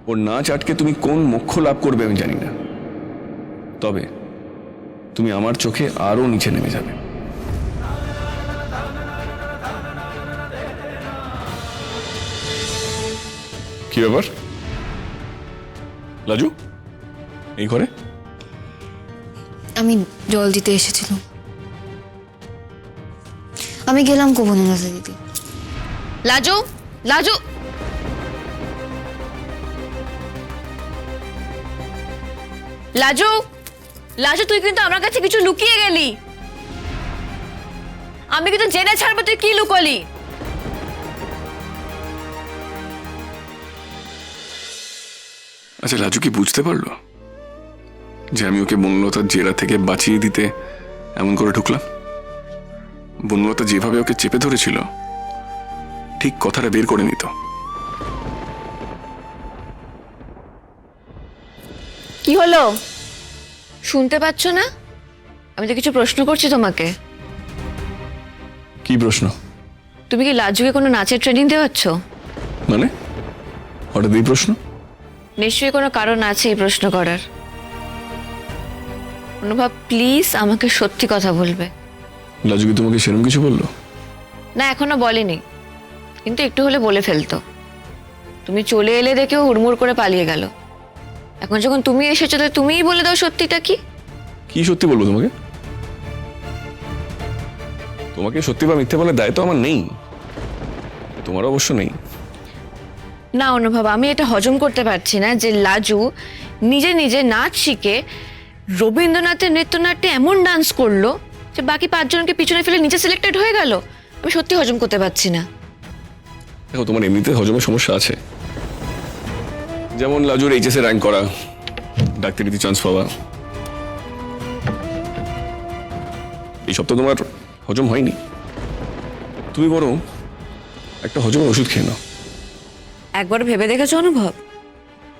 ওর নাচ আটকে তুমি কোন মোক্ষ লাভ করবে আমি জানি না, তবে তুমি আমার চোখে আরো নিচে নেমে যাবে। কি ব্যাপার লাজু, এই ঘরে? আমি জল দিতে এসেছিলাম। আমি গেলাম বনলতা দিদি। লাজু, লাজু, লাজু, লাজু, তুই কিন্তু আমার কাছে কিছু লুকিয়ে গেলি। আমি কিন্তু জেনে ছাড়বো তুই কি লুকোলি। আচ্ছা, লাজু কি বুঝতে পারলো যে আমি ওকে বনলতার জেরা থেকে বাঁচিয়ে দিতে এমন করে ঢুকলাম? বনলতা যেভাবে ওকে চেপে ধরেছিল ঠিক কথাটা বের করে নিত। কি হলো, শুনতে পাচ্ছ না? আমি তো কিছু প্রশ্ন করছি তোমাকে। কি প্রশ্ন? তুমি কি লাজুকে কোনো নাচের ট্রেনিং দেওয়াচ্ছ? মানে হঠাৎ এই প্রশ্ন? নিশ্চয়ই কোনো কারণ আছে এই প্রশ্ন করার। অনুভব, প্লিজ আমাকে সত্যি কথা বলবে। লাজু কি তোমাকে সেরকম কিছু বললো? না, এখনো বলেনি, কিন্তু একটু হলে বলে ফেলতো। তুমি চলে এলে দেখেও হুড়মুড় করে পালিয়ে গেল। এখন যখন তুমি এসেছো তো তুমিই বলে দাও সত্যিটা কি। কি সত্যি বলবো তোমাকে? তোমাকে সত্যি বা মিথ্যে বলে দায় তো আমার নেই, তোমার অবশ্য নেই। না অনুভব, আমি এটা হজম করতে পারছি না যে লাজু নিজে নিজে নাচ শিখে রবীন্দ্রনাথের নৃত্যনাট্যে এমন ডান্স করলো যে বাকি 5 জনকে পিছনে ফেলে নিজে সিলেক্টেড হয়ে গেল। আমি সত্যি হজম করতে পারছি না। দেখো, তোমার এমনিতে হজমের সমস্যা আছে, যেমন লাজুর এইচএস এ র্যাঙ্ক করা, ডাক্তারিতে চান্স পাওয়া, এইসব তো তোমার হজম হয়নি। তুমি বরং একটা হজমের ওষুধ খেয়ে নাও। একবার ভেবে দেখেছো অনুভব,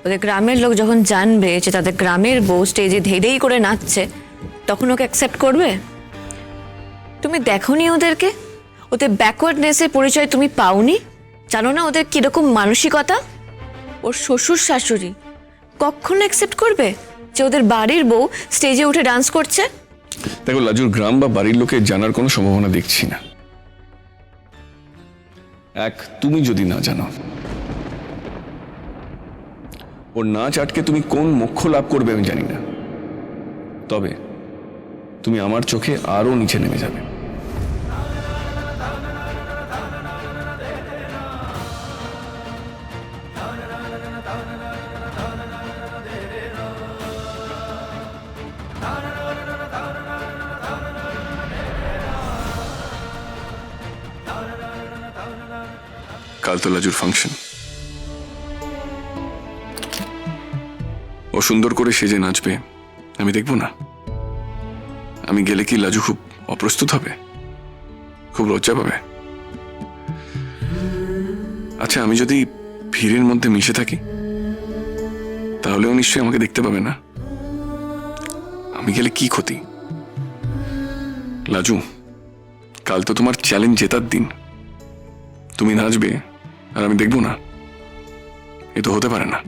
ওদের গ্রামের লোক যখন জানবে যে তাদের গ্রামের বউ স্টেজে ধেই করে নাচছে, তখন ওকে অ্যাকসেপ্ট করবে? তুমি দেখোনি ওদেরকে? ওদের ব্যাকওয়ার্ডনেসের পরিচয় তুমি পাওনি? জানো না ওদের কিরকম মানসিকতা? ওর শ্বশুর শাশুড়ি কখনো অ্যাকসেপ্ট করবে যে ওদের বাড়ির বউ স্টেজে উঠে ডান্স করছে? দেখো, লাজুর গ্রাম বা বাড়ির লোকে জানার কোনো সম্ভাবনা দেখছি না। তুমি যদি না জানো, ওর নাচ আটকে তুমি কোন মোক্ষ লাভ করবে আমি জানি না, তবে তুমি আমার চোখে আরো নিচে নেমে যাবে। কাল তো লাজুর ফাংশন, ও সুন্দর করে সেজে নাচবে, আমি দেখবো না? আমি গেলে কি লাজু খুব অপ্রস্তুত হবে, খুব লজ্জা পাবে? আচ্ছা, আমি যদি ভিড়ের মধ্যে মিশে থাকি তাহলেও নিশ্চয়ই আমাকে দেখতে পাবে না। আমি গেলে কি ক্ষতি? লাজু, কাল তো তোমার চ্যালেঞ্জ জেতার দিন, তুমি নাচবে আর আমি দেখবো না? এ তো হতে পারে না।